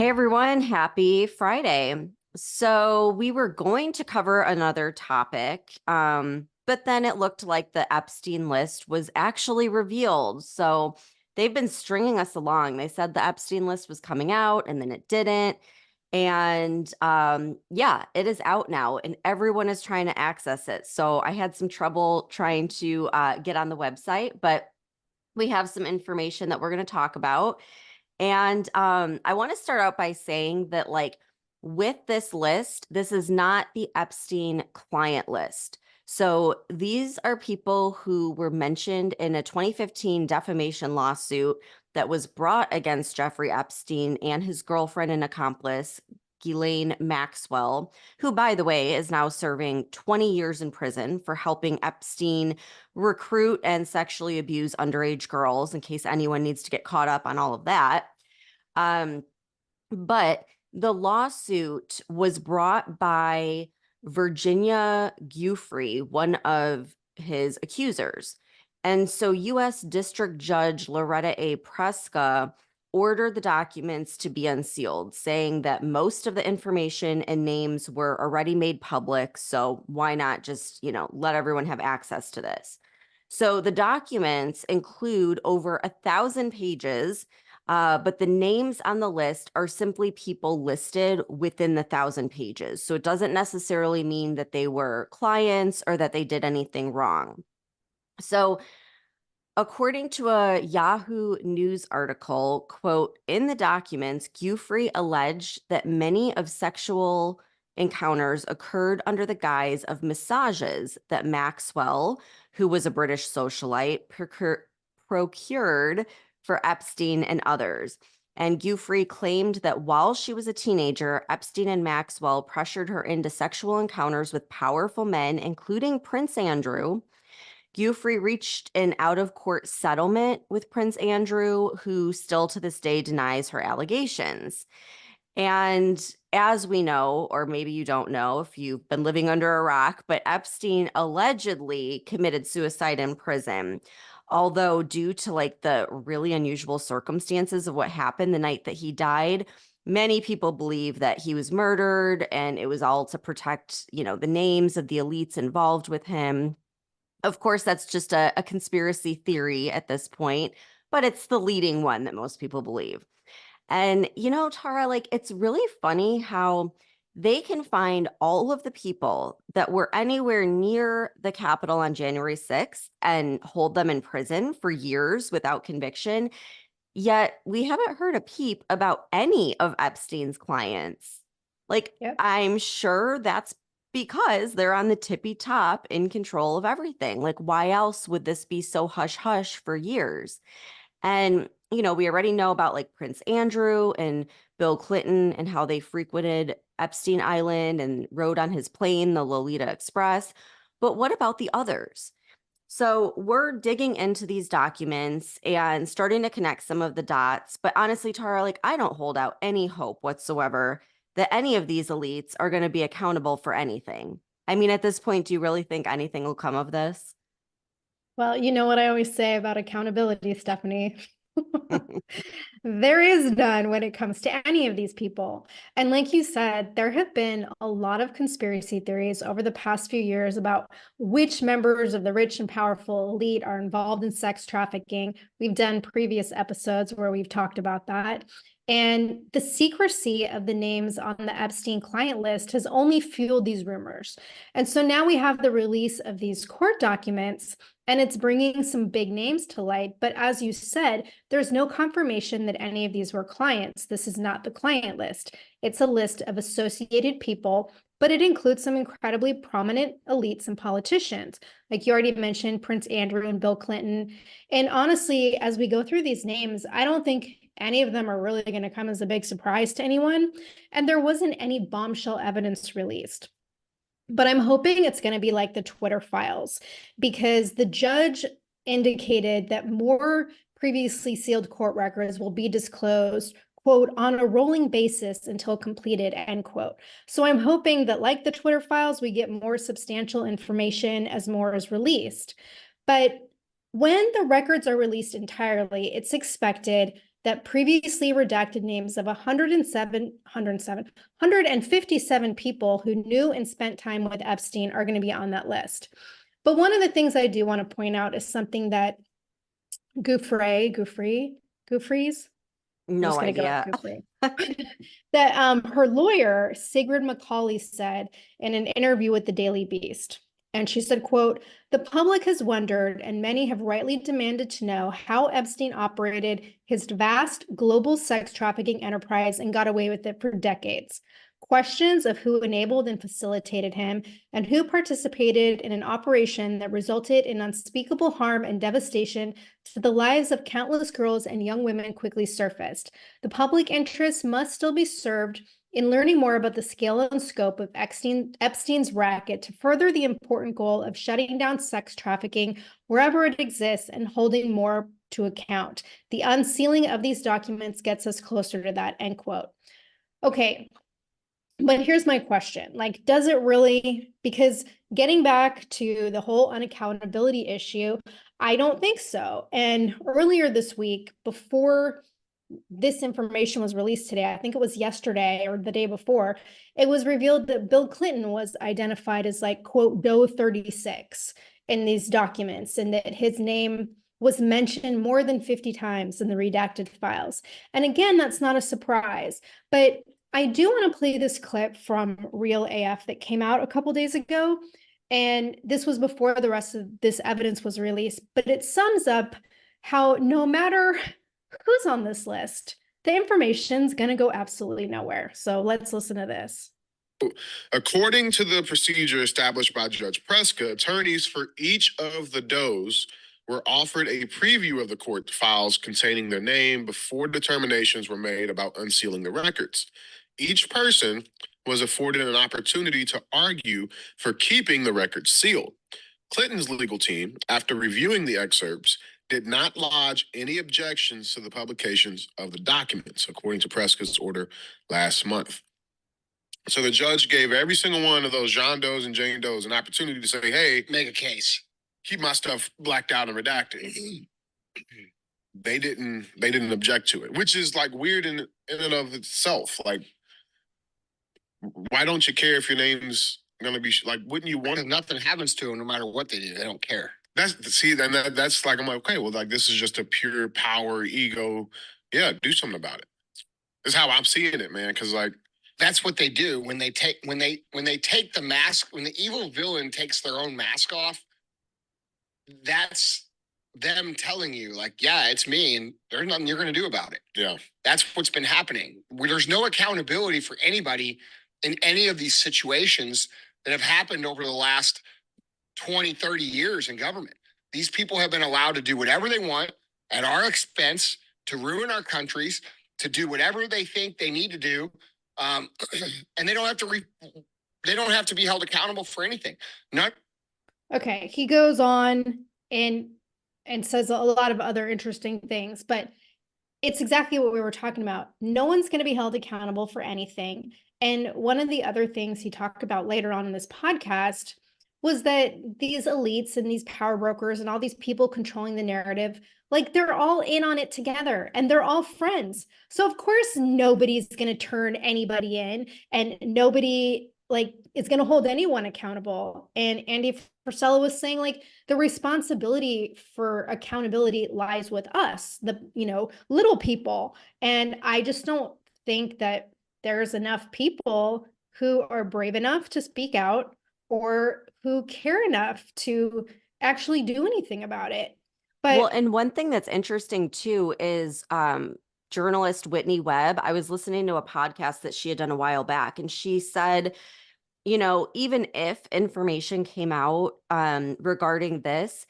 Hey everyone, happy Friday. So we were going to cover another topic, but then it looked like the Epstein list was actually revealed. So they've been stringing us along. They said the Epstein list was coming out and then it didn't. And yeah, it is out now and everyone is trying to access it. So I had some trouble trying to get on the website, but we have some information that we're going to talk about. And I want to start out by saying that, like, with this list, this is not the Epstein client list. So these are people who were mentioned in a 2015 defamation lawsuit that was brought against Jeffrey Epstein and his girlfriend and accomplice, Ghislaine Maxwell, who, by the way, is now serving 20 years in prison for helping Epstein recruit and sexually abuse underage girls, in case anyone needs to get caught up on all of that. But the lawsuit was brought by Virginia Giuffre, one of his accusers. And so U.S. District Judge Loretta A. Preska ordered the documents to be unsealed, saying that most of the information and names were already made public. So why not just, let everyone have access to this? So the documents include over 1,000 pages, but the names on the list are simply people listed within the 1,000 pages. So it doesn't necessarily mean that they were clients or that they did anything wrong. So according to a Yahoo News article, quote, in the documents, Giuffre alleged that many of sexual encounters occurred under the guise of massages that Maxwell, who was a British socialite, procured for Epstein and others. And Giuffre claimed that while she was a teenager, Epstein and Maxwell pressured her into sexual encounters with powerful men, including Prince Andrew. Giuffre reached an out-of-court settlement with Prince Andrew, who still to this day denies her allegations. And as we know, or maybe you don't know if you've been living under a rock, but Epstein allegedly committed suicide in prison. Although due to like the really unusual circumstances of what happened the night that he died, many people believe that he was murdered and it was all to protect, the names of the elites involved with him. Of course, that's just a conspiracy theory at this point, but it's the leading one that most people believe. And, Tara, like, it's really funny how they can find all of the people that were anywhere near the Capitol on January 6th and hold them in prison for years without conviction. Yet we haven't heard a peep about any of Epstein's clients. Like, Yep. I'm sure that's because they're on the tippy top in control of everything. Like, why else would this be so hush hush for years? And, we already know about like Prince Andrew and Bill Clinton and how they frequented Epstein Island and rode on his plane, the Lolita Express. But what about the others? So we're digging into these documents and starting to connect some of the dots. But honestly, Tara, like, I don't hold out any hope whatsoever that any of these elites are going to be accountable for anything. I mean, at this point, do you really think anything will come of this? Well, you know what I always say about accountability, Stephanie. There is none when it comes to any of these people. And like you said, there have been a lot of conspiracy theories over the past few years about which members of the rich and powerful elite are involved in sex trafficking. We've done previous episodes where we've talked about that. And the secrecy of the names on the Epstein client list has only fueled these rumors. And so now we have the release of these court documents, and it's bringing some big names to light. But as you said, there's no confirmation that any of these were clients. This is not the client list. It's a list of associated people, but it includes some incredibly prominent elites and politicians. Like you already mentioned, Prince Andrew and Bill Clinton. And honestly, as we go through these names, I don't think any of them are really going to come as a big surprise to anyone. And there wasn't any bombshell evidence released. But I'm hoping it's going to be like the Twitter files, because the judge indicated that more previously sealed court records will be disclosed, quote, on a rolling basis until completed, end quote. So I'm hoping that, like the Twitter files, we get more substantial information as more is released. But when the records are released entirely, it's expected that previously redacted names of 157 people who knew and spent time with Epstein are going to be on that list. But one of the things I do want to point out is something that Gouffreys, I'm just No going to go idea. with Gouffrey, that her lawyer, Sigrid McCauley, said in an interview with the Daily Beast. And she said, quote, "The public has wondered, and many have rightly demanded to know how Epstein operated his vast global sex trafficking enterprise and got away with it for decades. Questions of who enabled and facilitated him and who participated in an operation that resulted in unspeakable harm and devastation to the lives of countless girls and young women quickly surfaced. The public interest must still be served in learning more about the scale and scope of Epstein's racket to further the important goal of shutting down sex trafficking wherever it exists and holding more to account. The unsealing of these documents gets us closer to that," end quote. Okay, but here's my question. Like, does it really? Because getting back to the whole unaccountability issue, I don't think so. And earlier this week, before this information was released today, I think it was yesterday or the day before, it was revealed that Bill Clinton was identified as like, quote, Doe 36 in these documents, and that his name was mentioned more than 50 times in the redacted files. And again, that's not a surprise, but I do want to play this clip from Real AF that came out a couple days ago. And this was before the rest of this evidence was released, but it sums up how no matter who's on this list, the information's going to go absolutely nowhere. So let's listen to this. According to the procedure established by Judge Preska, attorneys for each of the does were offered a preview of the court files containing their name before determinations were made about unsealing the records. Each person was afforded an opportunity to argue for keeping the records sealed. Clinton's legal team, after reviewing the excerpts, did not lodge any objections to the publications of the documents, according to Preska's order last month. So the judge gave every single one of those John Does and Jane Does an opportunity to say, hey, make a case. Keep my stuff blacked out and redacted. They didn't object to it, which is like weird in and of itself. Like, why don't you care if your name's gonna be like? Wouldn't you want? Because nothing happens to them, no matter what they do. They don't care. That's like, I'm like, okay, well, like this is just a pure power ego. Yeah, do something about it. That's how I'm seeing it, man. Because like that's what they do when they take the mask, when the evil villain takes their own mask off. That's them telling you, like, yeah, it's me, and there's nothing you're going to do about it. Yeah, that's what's been happening. There's no accountability for anybody in any of these situations that have happened over the last 20, 30 years in government. These people have been allowed to do whatever they want at our expense, to ruin our countries, to do whatever they think they need to do, and they don't have to be held accountable for anything. Okay, he goes on and says a lot of other interesting things, but it's exactly what we were talking about. No one's going to be held accountable for anything. And one of the other things he talked about later on in this podcast was that these elites and these power brokers and all these people controlling the narrative, like they're all in on it together and they're all friends. So of course nobody's going to turn anybody in, and nobody like is going to hold anyone accountable. And Andy Frisella was saying, like, the responsibility for accountability lies with us, the little people. And I just don't think that there's enough people who are brave enough to speak out or who care enough to actually do anything about it. But well, and one thing that's interesting too is journalist Whitney Webb. I was listening to a podcast that she had done a while back, and she said, even if information came out regarding this,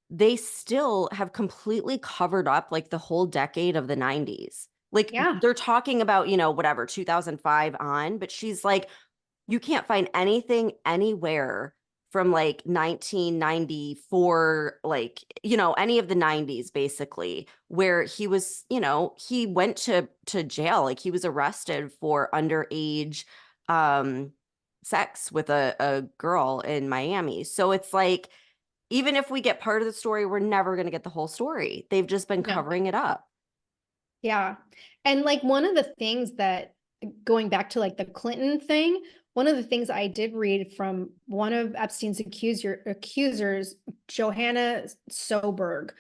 they still have completely covered up like the whole decade of the 90s. Like, yeah, they're talking about, whatever, 2005 on, but she's like, you can't find anything anywhere from like 1994, like, any of the 90s basically, where he was, he went to jail, like he was arrested for underage sex with a girl in Miami. So it's like, even if we get part of the story, we're never going to get the whole story. They've just been covering it up. Yeah. And like one of the things that, going back to like the Clinton thing, one of the things I did read from one of Epstein's accusers, Johanna Soberg.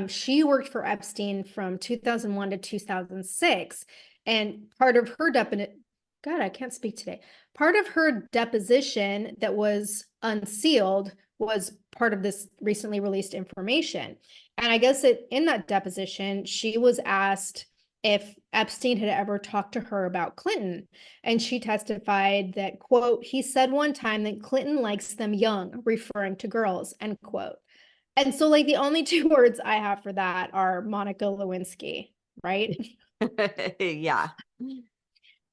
She worked for Epstein from 2001 to 2006. And part of her God, I can't speak today. Part of her deposition that was unsealed was part of this recently released information. And I guess in that deposition, she was asked if Epstein had ever talked to her about Clinton. And she testified that, quote, he said one time that Clinton likes them young, referring to girls, end quote. And so, like, the only two words I have for that are Monica Lewinsky, right? Yeah.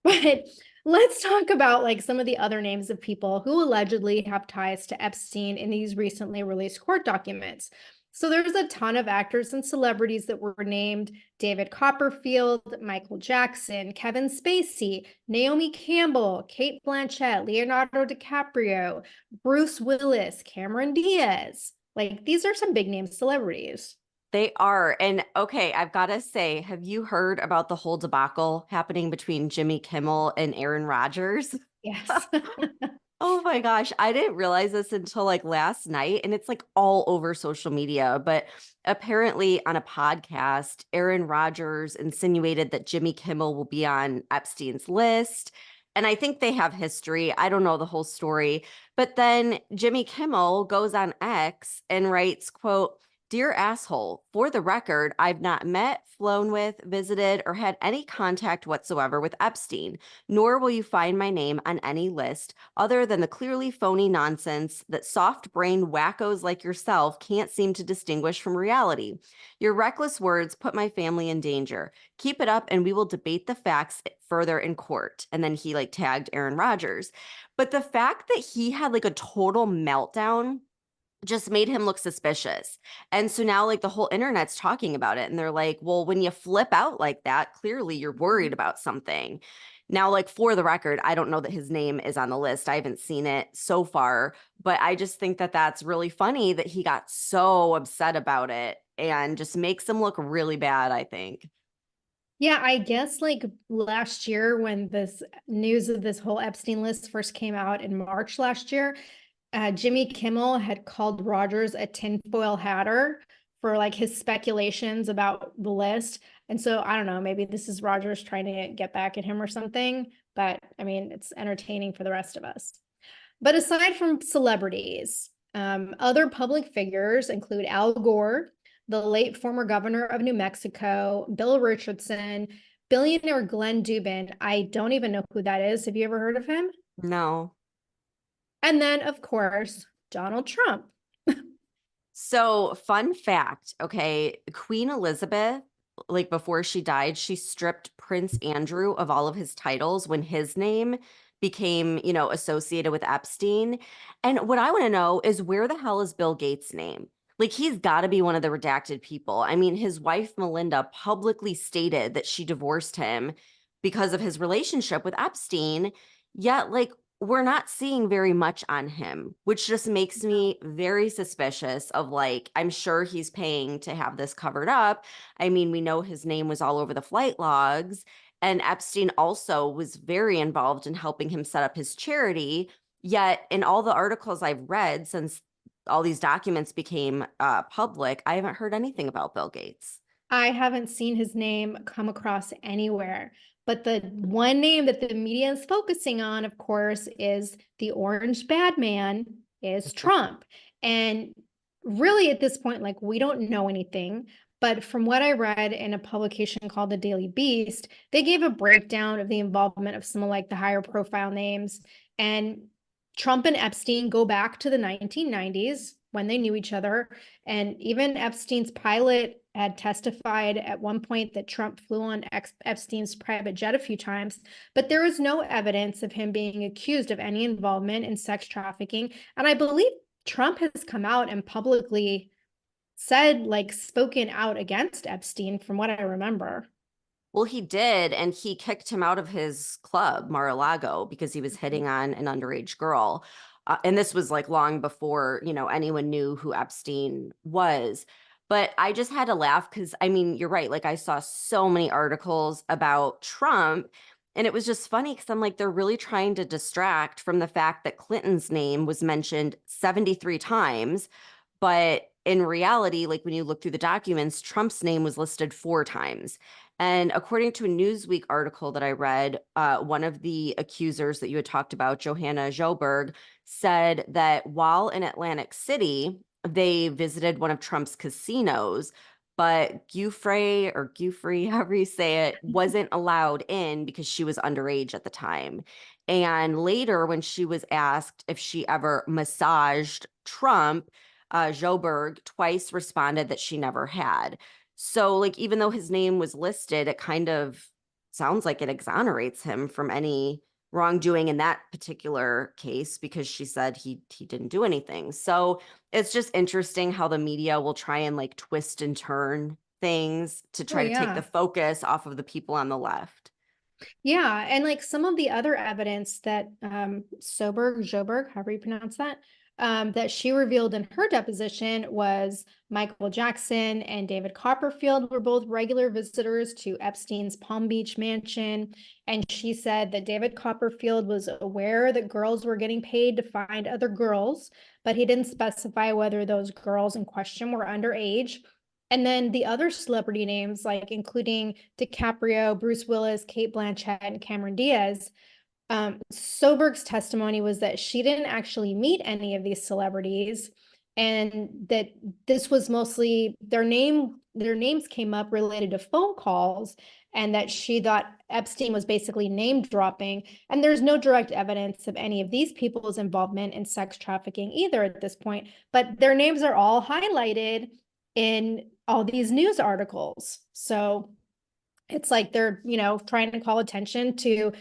But let's talk about like some of the other names of people who allegedly have ties to Epstein in these recently released court documents. So there's a ton of actors and celebrities that were named: David Copperfield, Michael Jackson, Kevin Spacey, Naomi Campbell, Kate Blanchett, Leonardo DiCaprio, Bruce Willis, Cameron Diaz. Like, these are some big name celebrities. They are. And okay, I've got to say, have you heard about the whole debacle happening between Jimmy Kimmel and Aaron Rodgers? Yes. Oh my gosh, I didn't realize this until like last night, and it's like all over social media. But apparently, on a podcast, Aaron Rodgers insinuated that Jimmy Kimmel will be on Epstein's list. And I think they have history. I don't know the whole story. But then Jimmy Kimmel goes on X and writes, quote, "Dear asshole, for the record, I've not met, flown with, visited, or had any contact whatsoever with Epstein, nor will you find my name on any list other than the clearly phony nonsense that soft-brained wackos like yourself can't seem to distinguish from reality. Your reckless words put my family in danger. Keep it up and we will debate the facts further in court." And then he like tagged Aaron Rodgers. But the fact that he had like a total meltdown just made him look suspicious. And so now like the whole internet's talking about it and they're like, well, when you flip out like that, clearly you're worried about something. Now, like for the record, I don't know that his name is on the list. I haven't seen it so far, but I just think that that's really funny that he got so upset about it and just makes him look really bad, I think. Yeah, I guess like last year when this news of this whole Epstein list first came out in March last year, Jimmy Kimmel had called Rogers a tinfoil hatter for like his speculations about the list. And so I don't know, maybe this is Rogers trying to get back at him or something. But I mean, it's entertaining for the rest of us. But aside from celebrities, other public figures include Al Gore, the late former governor of New Mexico, Bill Richardson, billionaire Glenn Dubin. I don't even know who that is. Have you ever heard of him? No. And then, of course, Donald Trump. So, fun fact, okay, Queen Elizabeth, like before she died, she stripped Prince Andrew of all of his titles when his name became, associated with Epstein. And what I want to know is where the hell is Bill Gates' name? Like, he's got to be one of the redacted people. I mean, his wife, Melinda, publicly stated that she divorced him because of his relationship with Epstein. Yet, like, we're not seeing very much on him, which just makes me very suspicious of like, I'm sure he's paying to have this covered up. I mean, we know his name was all over the flight logs, and Epstein also was very involved in helping him set up his charity. Yet, in all the articles I've read since all these documents became public, I haven't heard anything about Bill Gates. I haven't seen his name come across anywhere. But the one name that the media is focusing on, of course, is the orange bad man, is Trump. And really at this point, like, we don't know anything. But from what I read in a publication called The Daily Beast, they gave a breakdown of the involvement of some of like the higher profile names. And Trump and Epstein go back to the 1990s when they knew each other. And even Epstein's pilot had testified at one point that Trump flew on Epstein's private jet a few times, but there is no evidence of him being accused of any involvement in sex trafficking. And I believe Trump has come out and publicly said, like, spoken out against Epstein, from what I remember. Well, he did, and he kicked him out of his club, Mar-a-Lago, because he was hitting on an underage girl. And this was like long before, anyone knew who Epstein was. But I just had to laugh because, I mean, you're right. Like, I saw so many articles about Trump, and it was just funny because I'm like, they're really trying to distract from the fact that Clinton's name was mentioned 73 times. But in reality, like when you look through the documents, Trump's name was listed 4 times. And according to a Newsweek article that I read, one of the accusers that you had talked about, Johanna Joberg, said that while in Atlantic City, they visited one of Trump's casinos, but Giuffre, however you say it, wasn't allowed in because she was underage at the time. And later, when she was asked if she ever massaged Trump, Joberg twice responded that she never had. So, like, even though his name was listed, it kind of sounds like it exonerates him from any wrongdoing in that particular case because she said he didn't do anything. So it's just interesting how the media will try and like twist and turn things to try to take the focus off of the people on the left. Yeah, and like some of the other evidence that Joberg, however you pronounce that she revealed in her deposition was Michael Jackson and David Copperfield were both regular visitors to Epstein's Palm Beach mansion. And she said that David Copperfield was aware that girls were getting paid to find other girls, but he didn't specify whether those girls in question were underage. And then the other celebrity names, like including DiCaprio, Bruce Willis, Kate Blanchett, and Cameron Diaz, Soberg's testimony was that she didn't actually meet any of these celebrities, and that this was mostly their names came up related to phone calls, and that she thought Epstein was basically name dropping. And there's no direct evidence of any of these people's involvement in sex trafficking either at this point, but their names are all highlighted in all these news articles. So it's like they're, trying to call attention to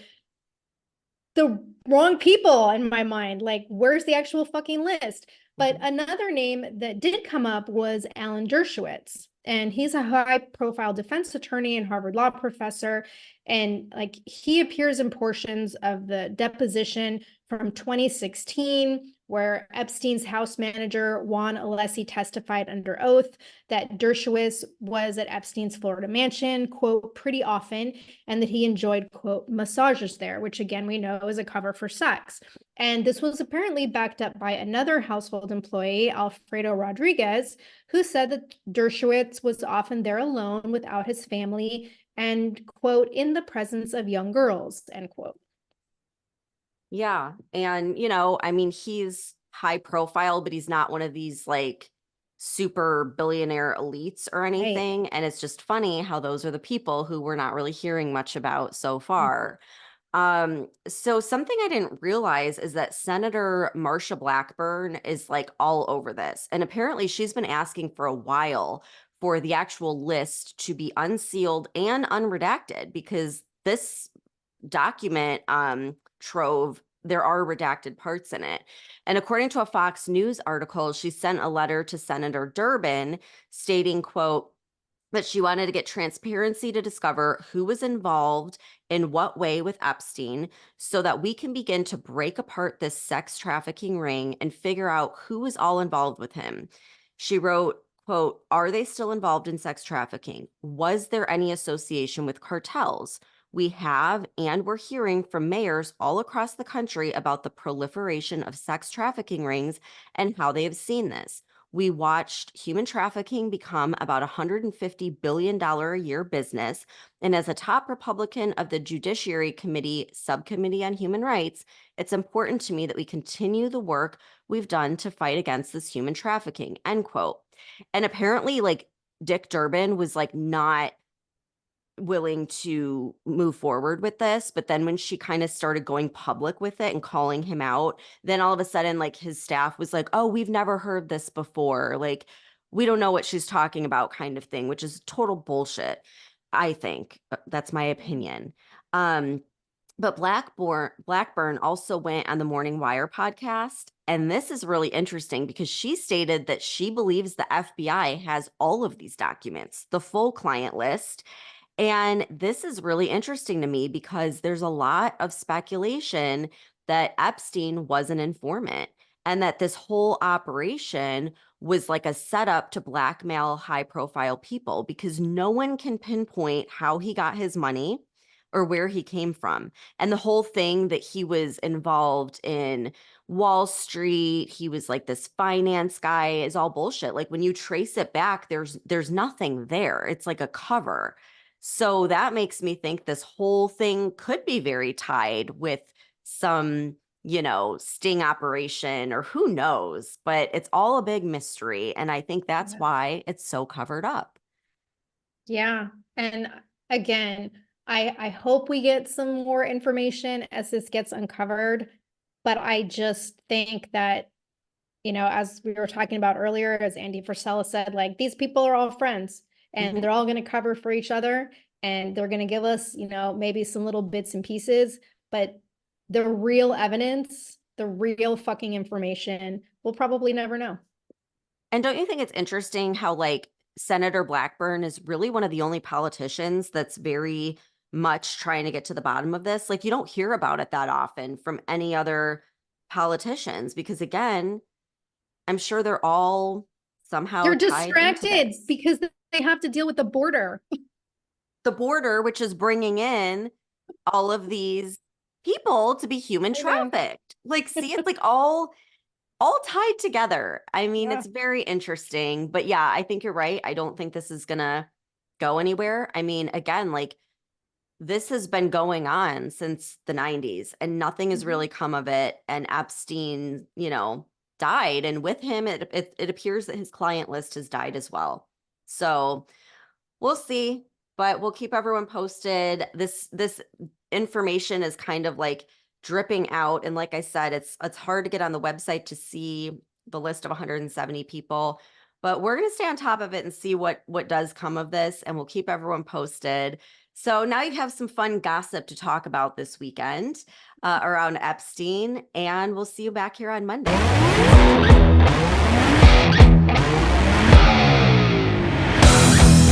the wrong people in my mind. Like, where's the actual fucking list? But another name that did come up was Alan Dershowitz. And he's a high-profile defense attorney and Harvard law professor. And like he appears in portions of the deposition from 2016, where Epstein's house manager, Juan Alessi, testified under oath that Dershowitz was at Epstein's Florida mansion, quote, pretty often, and that he enjoyed, quote, massages there, which again, we know is a cover for sex. And this was apparently backed up by another household employee, Alfredo Rodriguez, who said that Dershowitz was often there alone without his family and, quote, in the presence of young girls, end quote. Yeah. And, I mean, he's high profile, but he's not one of these like super billionaire elites or anything. Right. And it's just funny how those are the people who we're not really hearing much about so far. So something I didn't realize is that Senator Marsha Blackburn is like all over this. And apparently she's been asking for a while for the actual list to be unsealed and unredacted because this document trove, there are redacted parts in it. And according to a Fox News article, she sent a letter to Senator Durbin stating, quote, that she wanted to get transparency to discover who was involved in what way with Epstein so that we can begin to break apart this sex trafficking ring and figure out who was all involved with him. She wrote, quote, are they still involved in sex trafficking? Was there any association with cartels? We have, and we're hearing from mayors all across the country about the proliferation of sex trafficking rings and how they have seen this. We watched human trafficking become about $150 billion a year business. And as a top Republican of the Judiciary Committee Subcommittee on Human Rights, it's important to me that we continue the work we've done to fight against this human trafficking, end quote. And apparently, like, Dick Durbin was like not willing to move forward with this, but then when she kind of started going public with it and calling him out, then all of a sudden like his staff was like, oh, we've never heard this before, like we don't know what she's talking about, kind of thing, which is total bullshit. I think that's my opinion. But Blackburn also went on the Morning Wire podcast, and this is really interesting because she stated that she believes the FBI has all of these documents, the full client list. And this is really interesting to me because there's a lot of speculation that Epstein was an informant. and that this whole operation was like a setup to blackmail high profile people because no one can pinpoint how he got his money or where he came from. And the whole thing that he was involved in Wall Street, he was like this finance guy, is all bullshit. Like when you trace it back, there's nothing there. It's like a cover. So that makes me think this whole thing could be very tied with some, sting operation or who knows, but it's all a big mystery. And I think that's Yeah. why it's so covered up. Yeah. And again, I hope we get some more information as this gets uncovered. But I just think that, as we were talking about earlier, as Andy Frisella said, like these people are all friends and Mhm. they're all going to cover for each other and they're going to give us, maybe some little bits and pieces. But the real evidence, the real fucking information, we'll probably never know. And don't you think it's interesting how like Senator Blackburn is really one of the only politicians that's very much trying to get to the bottom of this? Like you don't hear about it that often from any other politicians because again, I'm sure they're all somehow They're tied into distracted this. because they have to deal with the border. The border, which is bringing in all of these people to be human I know. trafficked. Like, see, it's like all tied together. I mean, Yeah. it's very interesting, but yeah, I think you're right. I don't think this is gonna go anywhere. I mean, again, like this has been going on since the 90s and nothing has really come of it. And Epstein, died. And with him, it appears that his client list has died as well. So we'll see, but we'll keep everyone posted. This information is kind of like dripping out, and like I said, it's hard to get on the website to see the list of 170 people, but we're going to stay on top of it and see what does come of this, and we'll keep everyone posted. So now you have some fun gossip to talk about this weekend around Epstein, and we'll see you back here on Monday.